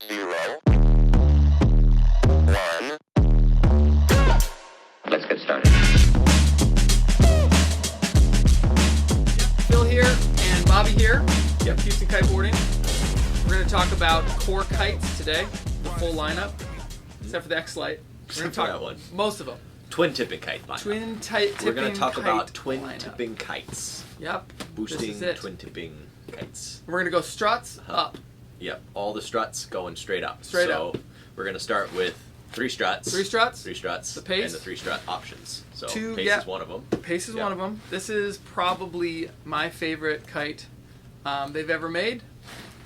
0, 1. Let's get started. Phil here and Bobby here. Yep. Houston Kiteboarding. We're going to talk about core kites today, the full lineup, except for the X-Lite. We're going to talk that one. most of them. Twin tipping kite lineup. Tipping We're going to talk kite about twin lineup. tipping kites. Yep. Boosting This is it. twin tipping kites. We're going to go struts up. Yep. All the struts going straight up. Straight so up. We're going to start with 3 struts. 3 struts. 3 struts. The pace. And the 3 strut options. So Two, pace yeah. is one of them. Pace is Yep. one of them. This is probably my favorite kite they've ever made.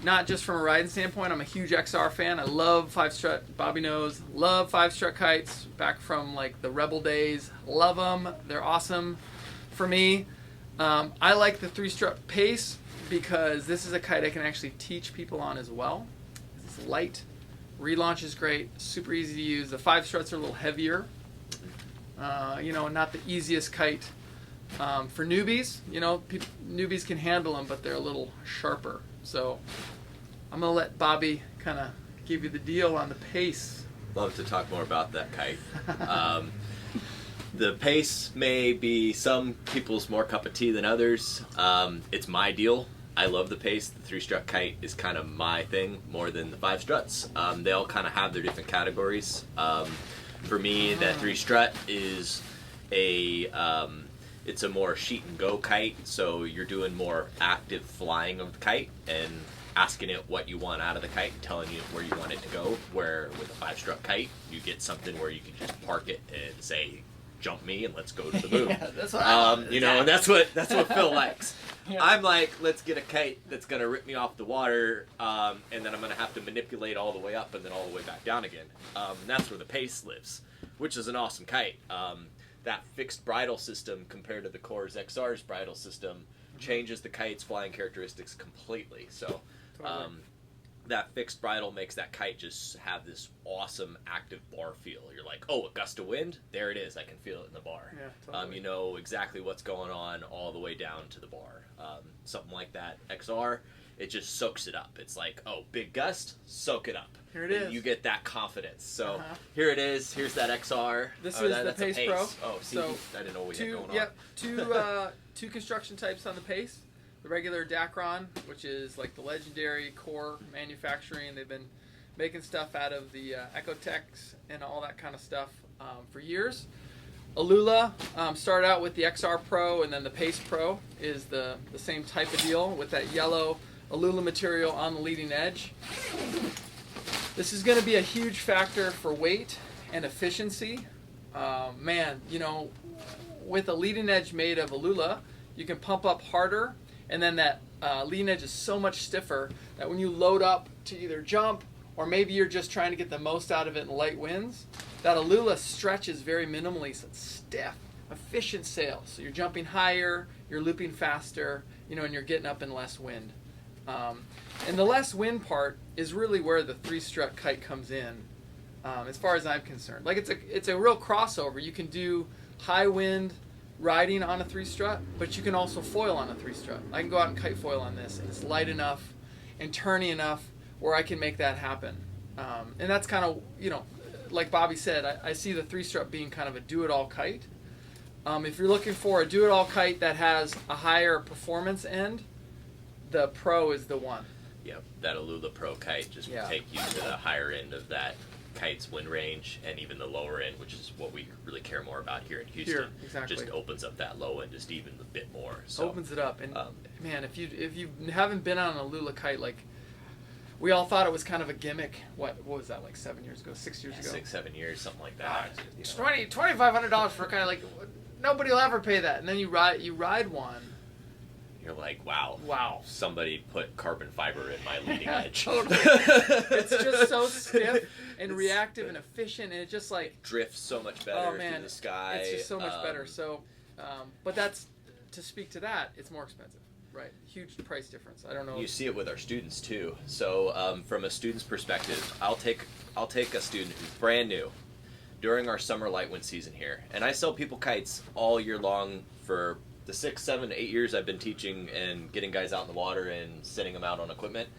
Not just from a riding standpoint. I'm a huge XR fan. I love 5-strut. Bobby knows. Love 5-strut kites. Back from like the Rebel days. Love them. They're awesome for me. I like the 3-strut pace because this is a kite I can actually teach people on as well. It's light. Relaunch is great. Super easy to use. The 5-struts are a little heavier. Not the easiest kite for newbies. Newbies can handle them, but they're a little sharper. So I'm going to let Bobby kind of give you the deal on the pace. Love to talk more about that kite. The pace may be some people's more cup of tea than others. It's my deal. I love the pace. The 3-strut kite is kind of my thing more than the 5 struts. They all kind of have their different categories. For me, the 3-strut is it's a more sheet and go kite, so you're doing more active flying of the kite and asking it what you want out of the kite and telling you where you want it to go. Where with a 5-strut kite, you get something where you can just park it and say, "Jump me and let's go to the moon." Yeah, that's what and that's what Phil likes. Yeah. I'm like, let's get a kite that's gonna rip me off the water, and then I'm gonna have to manipulate all the way up and then all the way back down again. That's where the pace lives, which is an awesome kite. That fixed bridle system compared to the Core's XR's bridle system changes the kite's flying characteristics completely. So that fixed bridle makes that kite just have this awesome active bar feel. You're like, oh, a gust of wind? There it is. I can feel it in the bar. Yeah, totally. You know exactly what's going on all the way down to the bar. Something like that XR, it just soaks it up. It's like, oh, big gust, soak it up. Here it And is. You get that confidence. So Uh-huh. Here it is. Here's that XR. This Oh, is that's the a Pace Pro. Oh, see, So I didn't know what we had going on. Two construction types on the Pace. The regular Dacron, which is like the legendary Core manufacturing. They've been making stuff out of the Ecotechs and all that kind of stuff for years. Alula started out with the XR Pro, and then the Pace Pro is the same type of deal with that yellow Alula material on the leading edge. This is going to be a huge factor for weight and efficiency. With a leading edge made of Alula, you can pump up harder, and then that leading edge is so much stiffer that when you load up to either jump or maybe you're just trying to get the most out of it in light winds, that Alula stretches very minimally, so it's stiff, efficient sail. So you're jumping higher, you're looping faster, and you're getting up in less wind. And the less wind part is really where the 3-strut kite comes in, as far as I'm concerned. Like it's a real crossover. You can do high wind riding on a 3-strut, but you can also foil on a 3-strut. I can go out and kite foil on this, and it's light enough and turny enough where I can make that happen. And that's kind of, like Bobby said, I see the 3-strut being kind of a do-it-all kite. If you're looking for a do-it-all kite that has a higher performance end, the Pro is the one. Yep, that Alula Pro kite just will take you to the higher end of that kite's wind range and even the lower end, which is what we really care more about here in Houston. Here, exactly. Just opens up that low end just even a bit more. So, Opens it up, and man, if you haven't been on an Alula kite, like we all thought it was kind of a gimmick. What was that, like 7 years ago, 6 years ago? 6-7 years, something like that. It's $2,500 for kind of like nobody will ever pay that, and then you ride one. You're like, wow. Somebody put carbon fiber in my leading edge. Totally. It's just so stiff and reactive and efficient, and it just like drifts so much better through the sky. It's just so much better. So, but that's to speak to that. It's more expensive, right? Huge price difference. I don't know. You see it with our students too. So, from a student's perspective, I'll take a student who's brand new during our summer light wind season here, and I sell people kites all year long for the 6, 7, 8 years I've been teaching and getting guys out in the water and sending them out on equipment.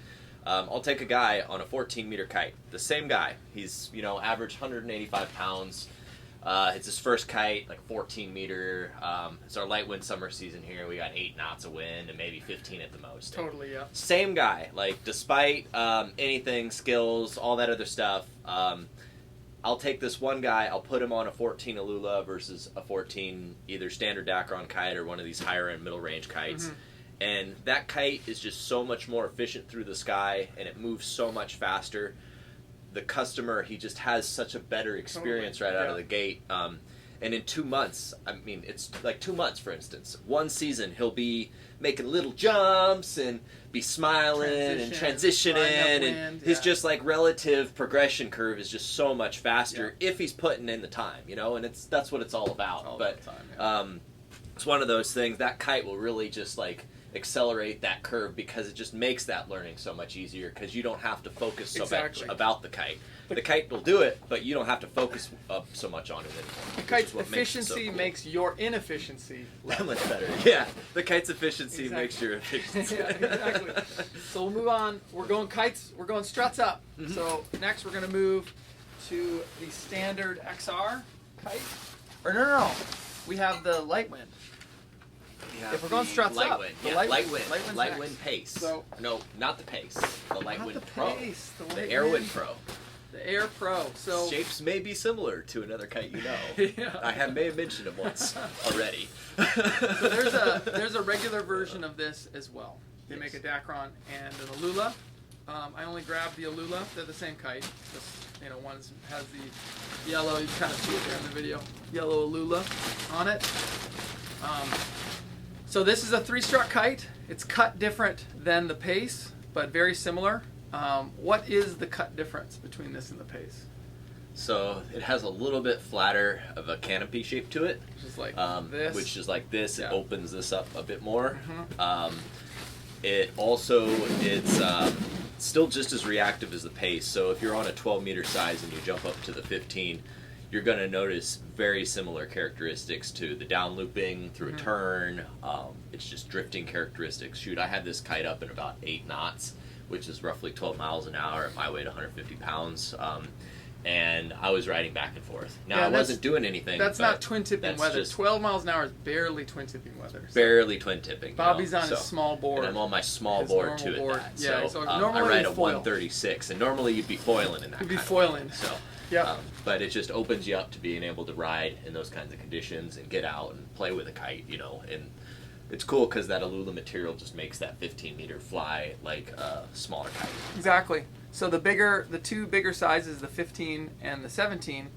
I'll take a guy on a 14-meter kite. The same guy. He's, average 185 pounds. It's his first kite, like 14-meter. It's our light wind summer season here. We got 8 knots of wind and maybe 15 at the most. Totally, yeah. Same guy. Like, despite anything, skills, all that other stuff, I'll take this one guy, I'll put him on a 14 Alula versus a 14 either standard Dacron kite or one of these higher-end middle-range kites. Mm-hmm. And that kite is just so much more efficient through the sky, and it moves so much faster. The customer, he just has such a better experience right out of the gate. And in 2 months, it's like 2 months, for instance. One season, he'll be making little jumps and be smiling and transitioning. And his just like relative progression curve is just so much faster if he's putting in the time, and that's what it's all about. It's one of those things, that kite will really just like accelerate that curve because it just makes that learning so much easier because you don't have to focus so much about the kite. The kite will do it, but you don't have to focus so much on it anymore. The kite's efficiency makes your inefficiency that much better. Yeah, the kite's efficiency makes your efficiency. Yeah, exactly. So we'll move on. We're going kites. We're going struts up. Mm-hmm. So next we're going to move to the standard XR kite. Or no. We have the light wind. If we're going struts light up, wind. The light wind pace. So, no, not the pace. The light wind pro. Pace, the Airwind Pro. The Air Pro. So shapes may be similar to another kite yeah. I may have mentioned them once already. So there's a regular version of this as well. They make a Dacron and an Alula. I only grabbed the Alula. They're the same kite. Just, one has the yellow. You kind of see it there in the video. Yellow Alula on it. So this is a 3-strut kite. It's cut different than the Pace, but very similar. What is the cut difference between this and the Pace? So it has a little bit flatter of a canopy shape to it. Just like this. Which is like this. Yeah. It opens this up a bit more. Mm-hmm. It's still just as reactive as the Pace. So if you're on a 12-meter size and you jump up to the 15, you're going to notice very similar characteristics to the down looping through a turn. It's just drifting characteristics. Shoot, I had this kite up in about 8 knots, which is roughly 12 miles an hour at my weight, 150 pounds. And I was riding back and forth. Now, I wasn't doing anything. That's not twin tipping weather. 12 miles an hour is barely twin tipping weather. So. Barely twin tipping. Bobby's on his small board. And I'm on my small board too at that. Yeah, so normally I ride a foil. 136, and normally you'd be foiling in that. You'd be foiling. So. Yeah. But it just opens you up to being able to ride in those kinds of conditions and get out and play with a kite, and it's cool because that Alula material just makes that 15-meter fly like a smaller kite. Exactly. So the 2 bigger sizes, the 15 and the 17,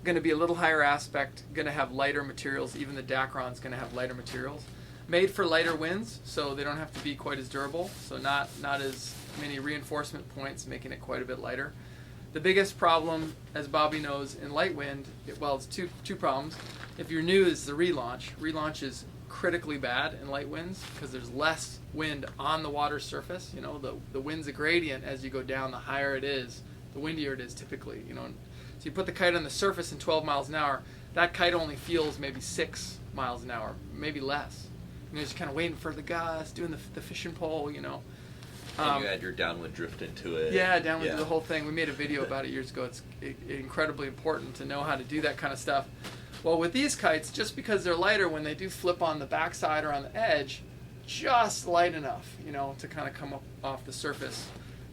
going to be a little higher aspect, going to have lighter materials. Even the Dacron's going to have lighter materials. Made for lighter winds, so they don't have to be quite as durable. So not as many reinforcement points, making it quite a bit lighter. The biggest problem, as Bobby knows, in light wind, it's two problems. If you're new, is the relaunch. Relaunch is critically bad in light winds because there's less wind on the water surface. The wind's a gradient as you go down. The higher it is, the windier it is typically. So you put the kite on the surface in 12 miles an hour. That kite only feels maybe 6 miles an hour, maybe less. Just kind of waiting for the gust, doing the fishing pole. And you add your downwind drift into it. Yeah, downwind, the whole thing. We made a video about it years ago. It's incredibly important to know how to do that kind of stuff. Well, with these kites, just because they're lighter, when they do flip on the backside or on the edge, just light enough, to kind of come up off the surface.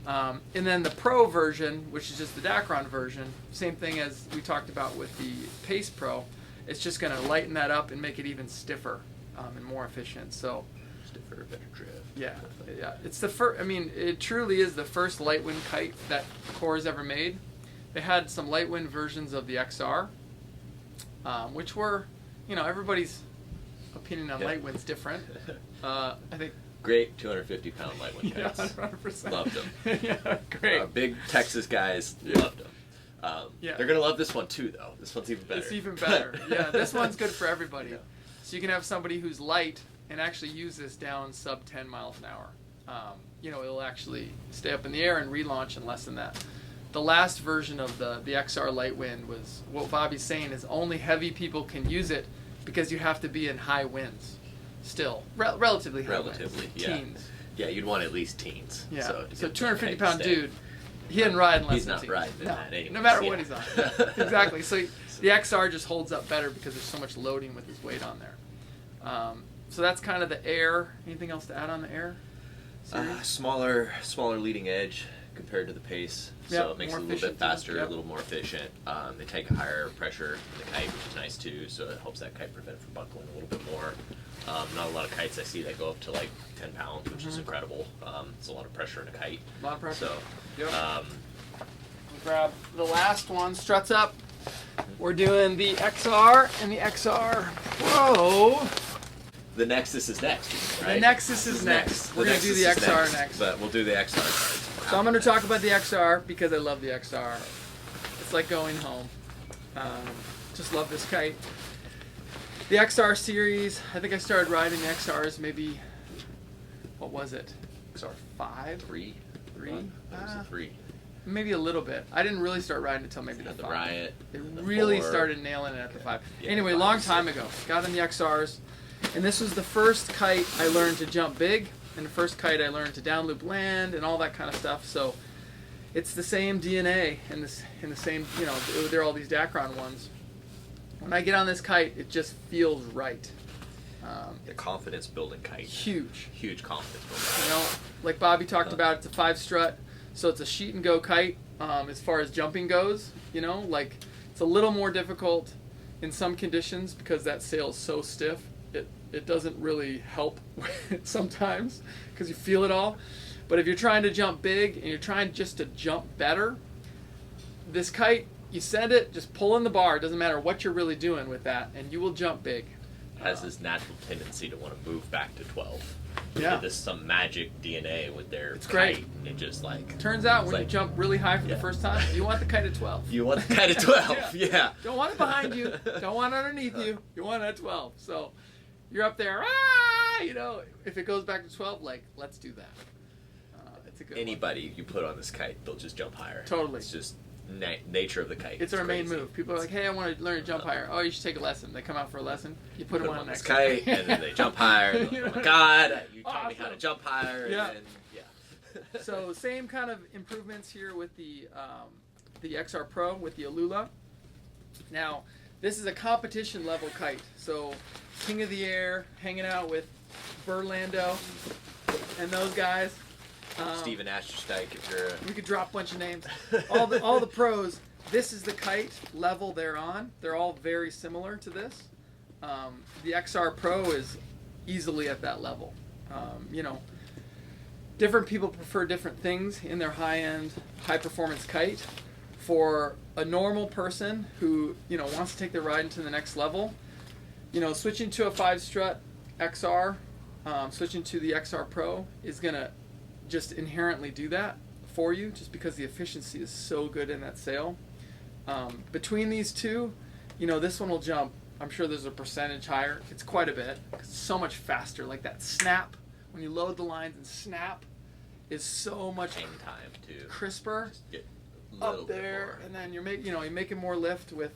And then the Pro version, which is just the Dacron version, same thing as we talked about with the Pace Pro. It's just going to lighten that up and make it even stiffer and more efficient. So. Stiffer, better drift. Yeah. It's the first. It truly is the first light wind kite that Core's ever made. They had some light wind versions of the XR, which were, everybody's opinion on light wind's different. I think. Great 250-pound light wind kites. Yeah, 100%. Loved them. Yeah, great. Big Texas guys loved them. They're gonna love this one too, though. This one's even better. It's even better. Yeah, this one's good for everybody. Yeah. So you can have somebody who's light and actually use this down sub 10 miles an hour. It'll actually stay up in the air and relaunch in less than that. The last version of the XR light wind was what Bobby's saying is only heavy people can use it because you have to be in high winds. Still, relatively high winds. Yeah. Teens. Yeah, you'd want at least teens. Yeah. So, So to get the 250 kite to pound stay. dude, he hadn't ride unless He's not riding in that anyways. no matter yeah. what he's on. Exactly. So the XR just holds up better because there's so much loading with his weight on there. So that's kind of the air. Anything else to add on the air series? Smaller leading edge compared to the pace, so Yep, it makes more it a little bit efficient too. faster, Yep. a little more efficient. They take a higher pressure in the kite, which is nice too, so it helps that kite prevent from buckling a little bit more. Not a lot of kites I see that go up to like 10 pounds, which is incredible. It's a lot of pressure in a kite. A lot of pressure. So, Yep. We'll grab the last one. Struts up. We're doing the XR and the XR Pro. the Nexus is next, right? The Nexus is next. We're going to do the Nexus is XR next. But we'll do the XR first. So I'm going to talk about the XR because I love the XR. It's like going home. Just love this kite. The XR series, I think I started riding the XRs maybe, what was it? XR 5? three. Three? That was a 3. Maybe a little bit. I didn't really start riding until maybe You the had the 5. Riot. They and the really 4. started nailing it at the 5. Yeah, Anyway, 5 long is time sick. ago. Got in the XRs. And this was the first kite I learned to jump big. And the first kite I learned to down loop land and all that kind of stuff. So it's the same DNA and the same, you know, they're all these Dacron ones. When I get on this kite, it just feels right. The confidence building kite. Huge. Huge confidence building. You know, like Bobby talked about, it's a 5 strut, so it's a sheet and go kite as far as jumping goes. You know, like it's a little more difficult in some conditions because that sail is so stiff. It doesn't really help sometimes because you feel it all. But if you're trying to jump big and you're trying just to jump better, this kite, you send it, just pull in the bar. It doesn't matter what you're really doing with that, and you will jump big. Has this natural tendency to want to move back to 12. Yeah. There's some magic DNA with their It's kite. great. And it just like Turns out it's when you like, jump really high for the Yeah. first time, you want the kite at 12. you want the kite at 12. yeah. Don't want it behind you. Don't want it underneath you. You want it at 12. So you're up there. You know, if it goes back to 12, like, let's do that. It's a good Anybody you put on this kite, they'll just jump higher. Totally. It's just nature of the kite. It's our main crazy. move. People are like, hey, I want to learn to jump higher. Oh, you should take a lesson. They come out for a lesson. You put them Put 'em on on the this next kite, and then they jump higher. And You oh my know? God, you taught me how to Awesome. jump higher. Yeah. And then, yeah. So same kind of improvements here with the XR Pro with the Alula. Now, this is a competition level kite. So King of the Air, hanging out with Burlando and those guys. Stephen Ashersteig, if you're We could drop a bunch of names. All the pros. This is the kite level they're on. They're all very similar to this. The XR Pro is easily at that level. You know, different people prefer different things in their high-end, high-performance kite. For a normal person who, you know, wants to take their riding to the next level, you know, switching to a 5-strut XR, switching to the XR Pro is gonna just inherently do that for you, just because the efficiency is so good in that sail. Between these two, you know, this one will jump. I'm sure there's a percentage higher. It's quite a bit. It's so much faster. Like that snap, when you load the lines and snap, is so much hang time too. crisper Just get a little up bit there, more. and then you're making more lift with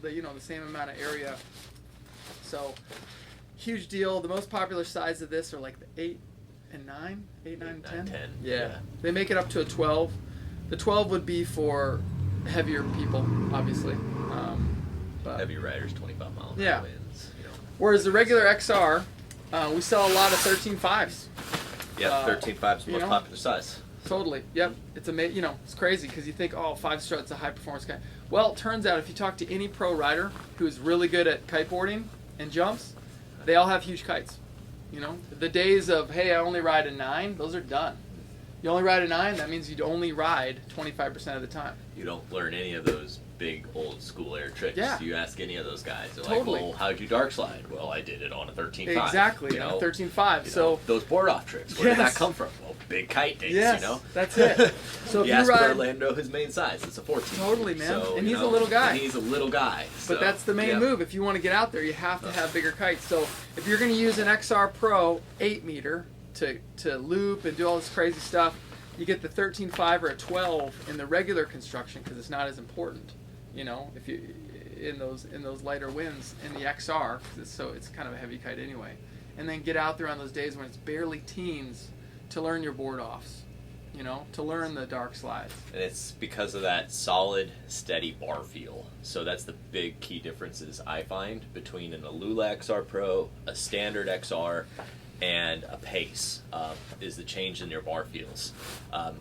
the, you know, the same amount of area. So huge deal. The most popular size of this are like the 8 and 9, 8, 9, 10. 10. Yeah. They make it up to a 12. The 12 would be for heavier people, obviously. But Heavy riders, 25 mile an Yeah. hour winds. You know. whereas the regular XR, we sell a lot of 13.5s. Yeah, 13.5 is the you most know? popular size. Totally. Yep. It's you know, it's crazy because you think, oh, 5-strut's a high performance kite. Well, it turns out if you talk to any pro rider who's really good at kiteboarding and jumps, they all have huge kites. You know, the days of, hey, I only ride a 9, those are done. You only ride a 9, that means you'd only ride 25% of the time. You don't learn any of those big old school air tricks. Yeah. You ask any of those guys, they're Totally. like, well, how'd you dark slide? Well, I did it on a 13.5. Exactly. You know, 13.5. You So know, those board off tricks, where did Yes. that come from? Well, big kite days, yes, you know? that's it. So if you you ask ride, Orlando his main size, it's a 14. Totally, man. So, And you he's a know, little guy. and he's a little guy. but so, that's the main yeah. move. If you want to get out there, you have to have bigger kites. So if you're going to use an XR Pro 8 meter to loop and do all this crazy stuff, you get the 13.5 or a 12 in the regular construction because it's not as important. You know, if you in those lighter winds in the XR, because it's kind of a heavy kite anyway. And then get out there on those days when it's barely teens to learn your board offs, you know, to learn the dark slides. And it's because of that solid, steady bar feel. So that's the big key differences I find between an Alula XR Pro, a standard XR, and a Pace, is the change in your bar feels.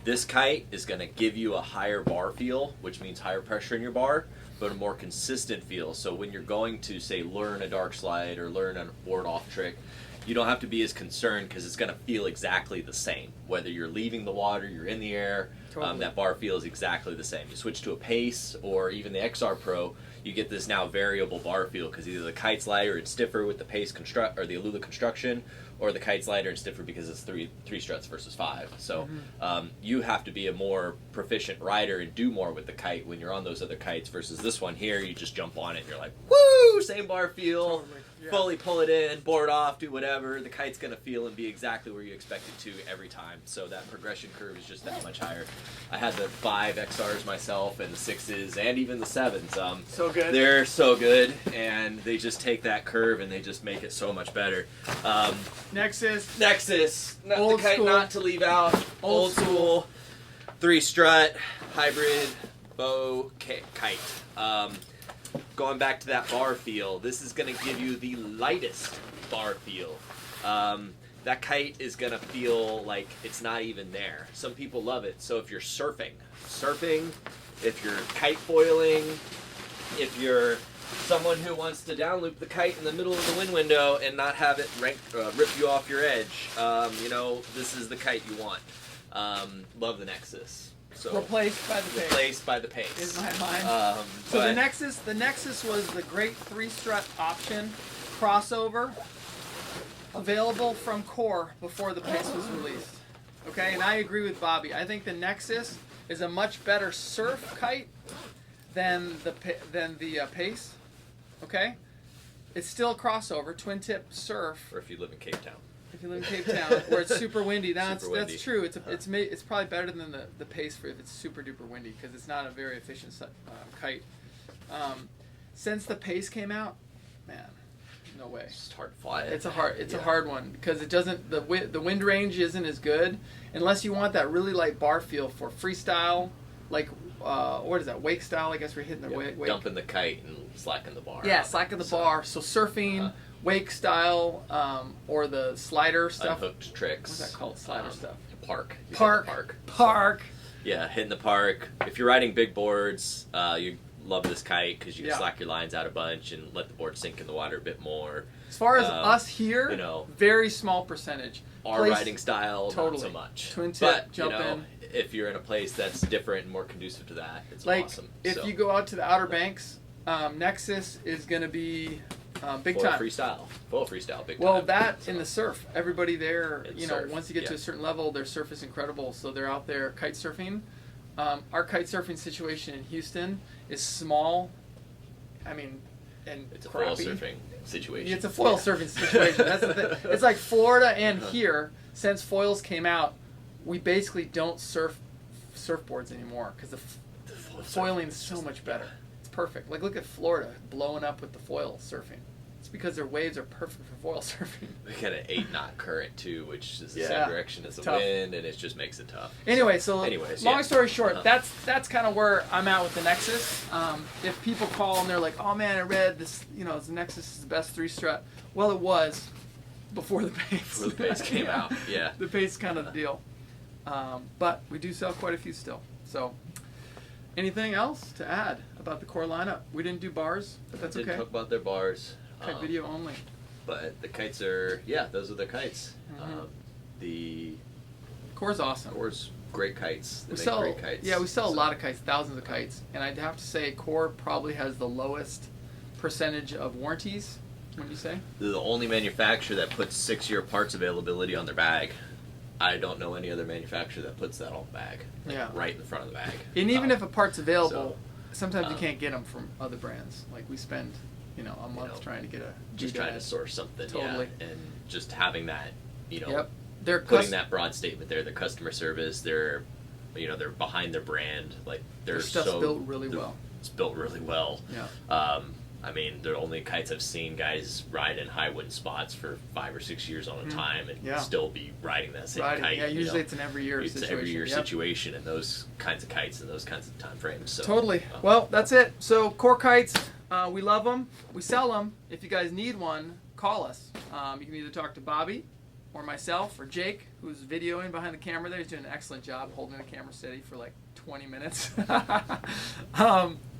This kite is going to give you a higher bar feel, which means higher pressure in your bar, but a more consistent feel. So when you're going to, say, learn a dark slide or learn a board off trick, you don't have to be as concerned because it's going to feel exactly the same. Whether you're leaving the water, you're in the air, Totally. that bar feels exactly the same. You switch to a Pace or even the XR Pro, you get this now variable bar feel because either the kite's lighter and stiffer with the Pace construct or the Alula construction, or the kite's lighter and stiffer because it's three struts versus 5. So you have to be a more proficient rider and do more with the kite when you're on those other kites versus this one here. You just jump on it and you're like, woo, same bar feel. Totally. Yeah. Fully pull it in, board off, do whatever. The kite's going to feel and be exactly where you expect it to every time. So that progression curve is just that much higher. I had the 5 XRs myself and the 6s and even the 7s. So good. They're so good, and they just take that curve and they just make it so much better. Nexus. Not Old the kite school. not to leave out. Old school. 3-strut, hybrid, bow, kite. Going back to that bar feel, this is going to give you the lightest bar feel. That kite is going to feel like it's not even there. Some people love it. So if you're surfing, if you're kite foiling, if you're someone who wants to downloop the kite in the middle of the wind window and not have it rip you off your edge, you know, this is the kite you want. Love the Nexus. So Replaced by the Pace. Replaced by the Pace. In my mind. So but the Nexus was the great 3-strut option, crossover, available from Core before the Pace was released. Okay, and I agree with Bobby. I think the Nexus is a much better surf kite than the Pace. Okay, it's still a crossover, twin tip surf. or if you live in Cape Town. If you live in Cape Town, where it's super windy, Super windy. that's true. It's probably better than the Pace for if it's super duper windy because it's not a very efficient kite. Since the Pace came out, man, no way. It's just hard to fly it. It's a hard one because it doesn't the wind range isn't as good unless you want that really light bar feel for freestyle, like what is that, wake style? I guess we're hitting the wake. Dumping the kite and slacking the bar. Yeah, slacking the bar. So surfing. Wake style, or the slider stuff. Unhooked tricks. What's that called? Slider stuff. Park. Park. Yeah, hitting the park. If you're riding big boards, you love this kite because you can slack your lines out a bunch and let the board sink in the water a bit more. As far as us here, you know, very small percentage. Our riding style, totally. not so much. Twin tip, but, jump you know, in. If you're in a place that's different and more conducive to that, it's Like, awesome. if you go out to the Outer Banks, Nexus is going to be big time. Full freestyle, big Well, time. that in the surf, everybody there, In you know, surf, once you get to a certain level, their surf is incredible. So they're out there kite surfing. Our kite surfing situation in Houston is small. I mean, and it's a crappy. foil surfing situation. It's a foil surfing situation. That's the thing. It's like Florida and here, since foils came out, we basically don't surf surfboards anymore because the foiling is so much better. It's perfect. Like, look at Florida blowing up with the foil surfing. It's because their waves are perfect for foil surfing. We got an 8-knot current too, which is the Yeah. same direction as the Tough. wind, and it just makes it tough. Anyway, long story short, that's kind of where I'm at with the Nexus. If people call and they're like, "Oh man, I read this, you know, the Nexus is the best 3-strut." Well, it was before the Pace. Before the Pace came out, yeah. The Pace is kind of the deal. But we do sell quite a few still. So, anything else to add about the core lineup? We didn't do bars, but that's Didn't okay. talk about their bars. Kite video only. But the kites are, those are their kites. Mhm. The Core's awesome. Core's great kites. They We make sell, great kites. yeah, we sell a lot of kites, thousands of kites, and I'd have to say Core probably has the lowest percentage of warranties. Wouldn't you say? They're the only manufacturer that puts 6-year parts availability on their bag. I don't know any other manufacturer that puts that on the bag. Yeah. Right in the front of the bag. And even if a part's available, so, sometimes you can't get them from other brands. Like we spend, a month trying to get a just trying to source something. Totally. Yeah, and just having that, Yep. They're putting that broad statement there, the customer service, they're behind their brand, like their stuff's built really well. It's built really well. Yeah. I mean, the only kites I've seen guys ride in high wind spots for 5 or 6 years on a time and still be riding that same kite. Yeah, usually it's an every year situation. It's an every year situation and those kinds of kites and those kinds of time frames. So, totally. Well, that's it. So core kites, we love them. We sell them. If you guys need one, call us. You can either talk to Bobby or myself or Jake, who's videoing behind the camera there. He's doing an excellent job holding the camera steady for like 20 minutes.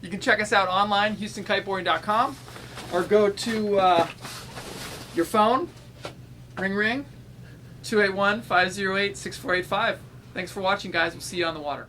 You can check us out online, HoustonKiteboarding.com, or go to your phone, ring, 281-508-6485. Thanks for watching, guys. We'll see you on the water.